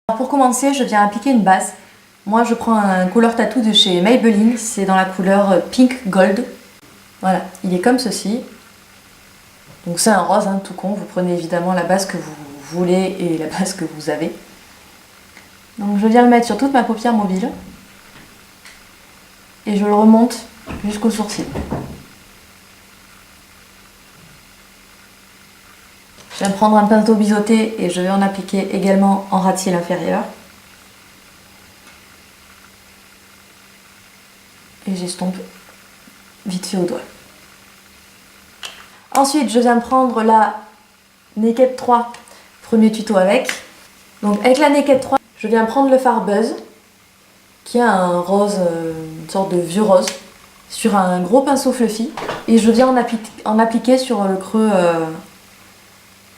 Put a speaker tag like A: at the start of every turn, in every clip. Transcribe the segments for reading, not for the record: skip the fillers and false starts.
A: Alors pour commencer, je viens appliquer une base. Moi, je prends un Color Tattoo de chez Maybelline, c'est dans la couleur Pink Gold. Voilà, il est comme ceci. Donc c'est un rose, hein, tout con. Vous prenez évidemment la base que vous voulez et la base que vous avez. Donc je viens le mettre sur toute ma paupière mobile. Et je le remonte jusqu'au sourcil. Je viens prendre un pinceau biseauté et je vais en appliquer également en ras de cils inférieur. Et j'estompe vite fait au doigt. Ensuite, je viens prendre la Naked 3, premier tuto avec. Donc avec la Naked 3, je viens prendre le fard Buzz, qui est un rose, une sorte de vieux rose, sur un gros pinceau fluffy. Et je viens en appliquer sur le creux,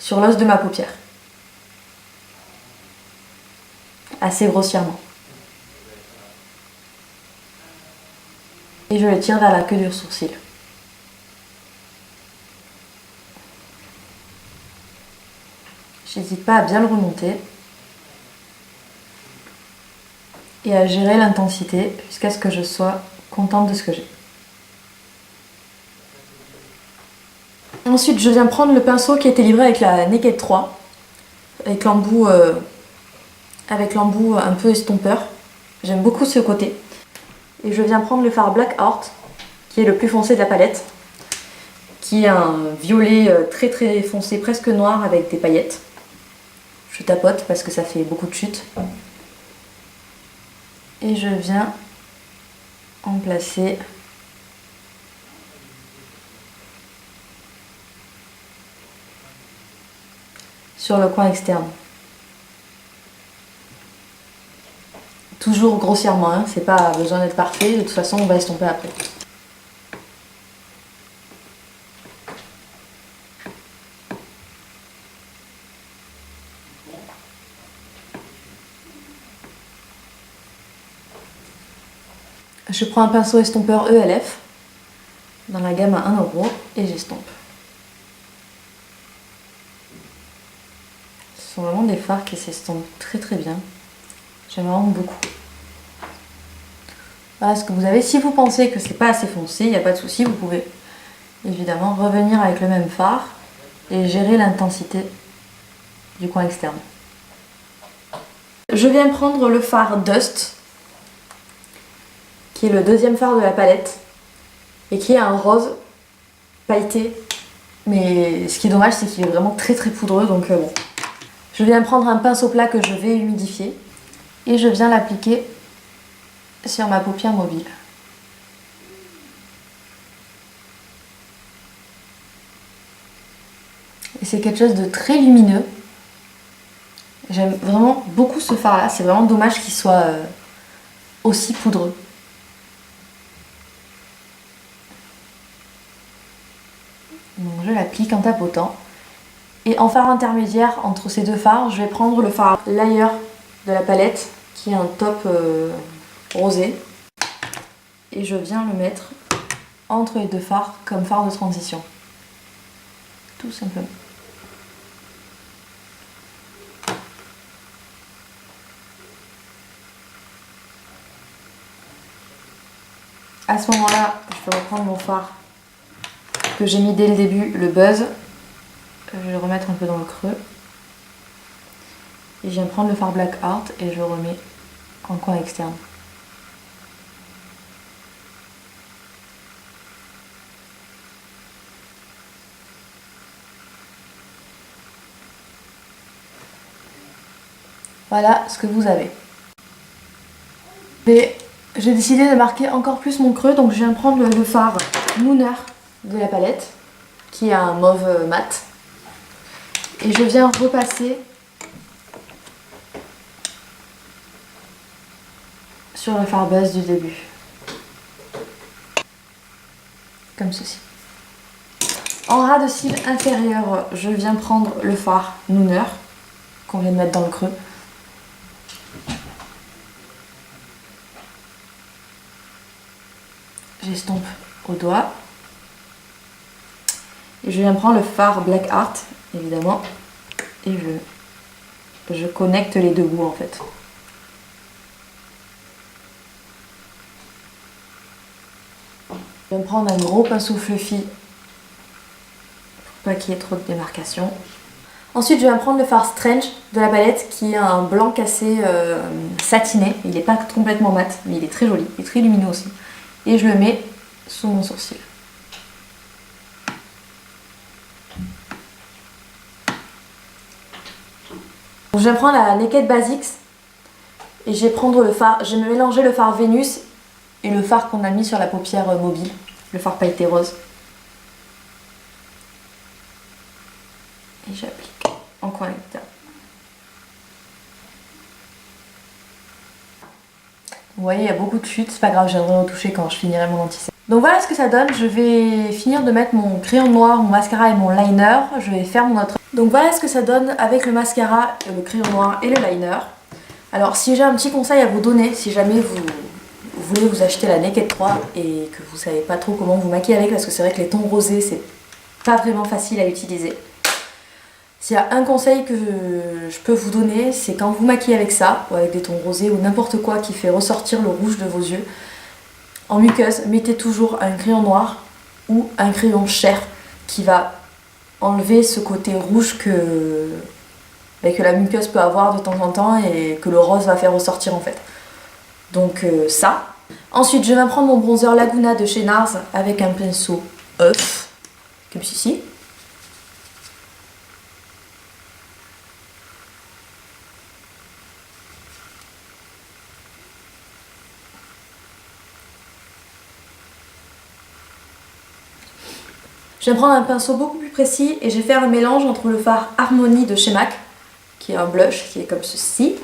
A: sur l'os de ma paupière. Assez grossièrement. Et je le tire vers la queue du sourcil. J'hésite pas à bien le remonter et à gérer l'intensité jusqu'à ce que je sois contente de ce que j'ai. Ensuite, je viens prendre le pinceau qui a été livré avec la Naked 3, avec l'embout un peu estompeur. J'aime beaucoup ce côté. Et je viens prendre le fard Black Heart, qui est le plus foncé de la palette, qui est un violet très très foncé, presque noir avec des paillettes. Je tapote parce que ça fait beaucoup de chutes. Et je viens en placer sur le coin externe. Toujours grossièrement, hein, c'est pas besoin d'être parfait, de toute façon on va estomper après. Je prends un pinceau estompeur ELF dans la gamme à 1 € et j'estompe. Ce sont vraiment des fards qui s'estompent très très bien. J'aime vraiment beaucoup. Voilà ce que vous avez. Si vous pensez que c'est pas assez foncé, il n'y a pas de souci, vous pouvez évidemment revenir avec le même fard et gérer l'intensité du coin externe. Je viens prendre le fard Dust, qui est le deuxième fard de la palette et qui est un rose pailleté. Mais ce qui est dommage, c'est qu'il est vraiment très très poudreux, donc bon. Je viens prendre un pinceau plat que je vais humidifier et je viens l'appliquer sur ma paupière mobile. Et c'est quelque chose de très lumineux. J'aime vraiment beaucoup ce fard là, c'est vraiment dommage qu'il soit aussi poudreux. Donc je l'applique en tapotant. Et en fard intermédiaire entre ces deux fards, je vais prendre le fard Layer de la palette, qui est un top rosé. Et je viens le mettre entre les deux fards comme fard de transition. Tout simplement. À ce moment-là, je peux reprendre mon fard que j'ai mis dès le début, le Buzz. Je vais le remettre un peu dans le creux. Et je viens prendre le fard Black Heart et je le remets en coin externe. Voilà ce que vous avez. Et j'ai décidé de marquer encore plus mon creux, donc je viens prendre le fard Mooner de la palette, qui est un mauve mat. Et je viens repasser sur le fard Buzz du début. Comme ceci. En ras de cils inférieur, je viens prendre le fard Nooner, qu'on vient de mettre dans le creux. J'estompe au doigt. Et je viens prendre le fard Black Heart, évidemment, et je connecte les deux bouts en fait. Je vais me prendre un gros pinceau fluffy pour pas qu'il y ait trop de démarcation. Ensuite, je vais me prendre le fard Strange de la palette qui est un blanc cassé satiné. Il n'est pas complètement mat, mais il est très joli, il est très lumineux aussi. Et je le mets sous mon sourcil. Donc, je vais prendre la Naked Basics et je vais prendre le fard. Je vais mélanger le fard Vénus et le fard qu'on a mis sur la paupière mobile, le fard pailleté rose. Et j'applique en correcteur. Vous voyez, il y a beaucoup de chutes, c'est pas grave, je viendrai retoucher quand je finirai mon anti-sèche. Donc voilà ce que ça donne. Je vais finir de mettre mon crayon noir, mon mascara et mon liner. Je vais faire mon autre. Donc voilà ce que ça donne avec le mascara, le crayon noir et le liner. Alors si j'ai un petit conseil à vous donner, si jamais vous voulez vous acheter la Naked 3 et que vous savez pas trop comment vous maquiller avec, parce que c'est vrai que les tons rosés c'est pas vraiment facile à utiliser. S'il y a un conseil que je peux vous donner, c'est quand vous maquillez avec ça, ou avec des tons rosés, ou n'importe quoi qui fait ressortir le rouge de vos yeux, en muqueuse, mettez toujours un crayon noir ou un crayon chair qui va enlever ce côté rouge que la muqueuse peut avoir de temps en temps et que le rose va faire ressortir en fait. Donc ça. Ensuite, je vais prendre mon bronzer Laguna de chez NARS avec un pinceau œuf, comme ceci. Je vais prendre un pinceau beaucoup plus précis et je vais faire un mélange entre le fard Harmony de chez MAC, qui est un blush, qui est comme ceci,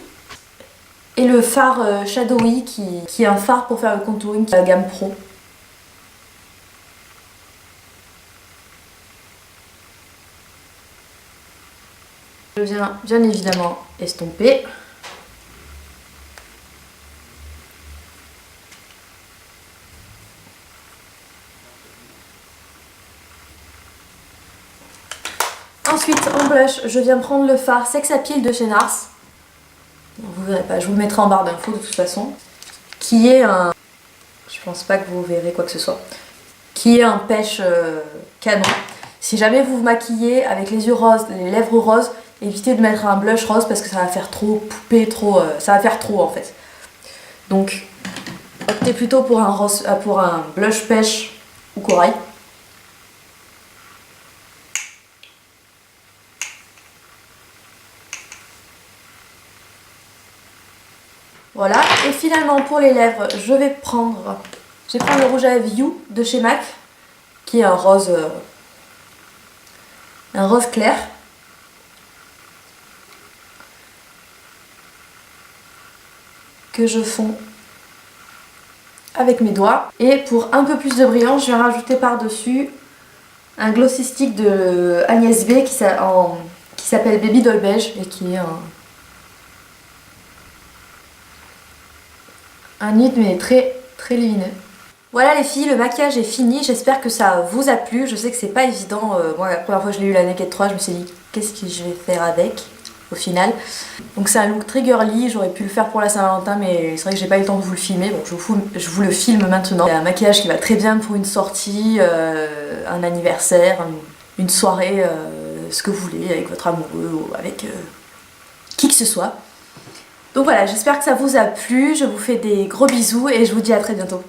A: et le fard Shadowy, qui est un fard pour faire le contouring, qui est la gamme Pro. Je viens bien évidemment estomper. Ensuite, en blush, je viens prendre le fard Sex Appeal de chez NARS. Vous verrez pas, je vous le mettrai en barre d'infos de toute façon. Qui est un... Je pense pas que vous verrez quoi que ce soit. Qui est un pêche canon. Si jamais vous vous maquillez avec les yeux roses, les lèvres roses, évitez de mettre un blush rose parce que ça va faire trop poupée, trop... ça va faire trop en fait. Donc, optez plutôt pour un, rose, pour un blush pêche ou corail. Voilà, et finalement pour les lèvres, je vais prendre le rouge à lèvres You de chez MAC, qui est un rose clair. Que je fonds avec mes doigts. Et pour un peu plus de brillant, je vais rajouter par-dessus un glossy stick de Agnès B qui s'appelle Baby Doll Beige et qui est un nude mais très très lumineux. Voilà les filles, le maquillage est fini, j'espère que ça vous a plu. Je sais que c'est pas évident, moi la première fois que je l'ai eu la Naked 3, je me suis dit qu'est-ce que je vais faire avec au final. Donc c'est un look très girly, j'aurais pu le faire pour la Saint-Valentin mais c'est vrai que j'ai pas eu le temps de vous le filmer, bon je vous le filme maintenant. C'est un maquillage qui va très bien pour une sortie, un anniversaire, une soirée, ce que vous voulez, avec votre amoureux ou avec qui que ce soit. Donc voilà, j'espère que ça vous a plu, je vous fais des gros bisous et je vous dis à très bientôt.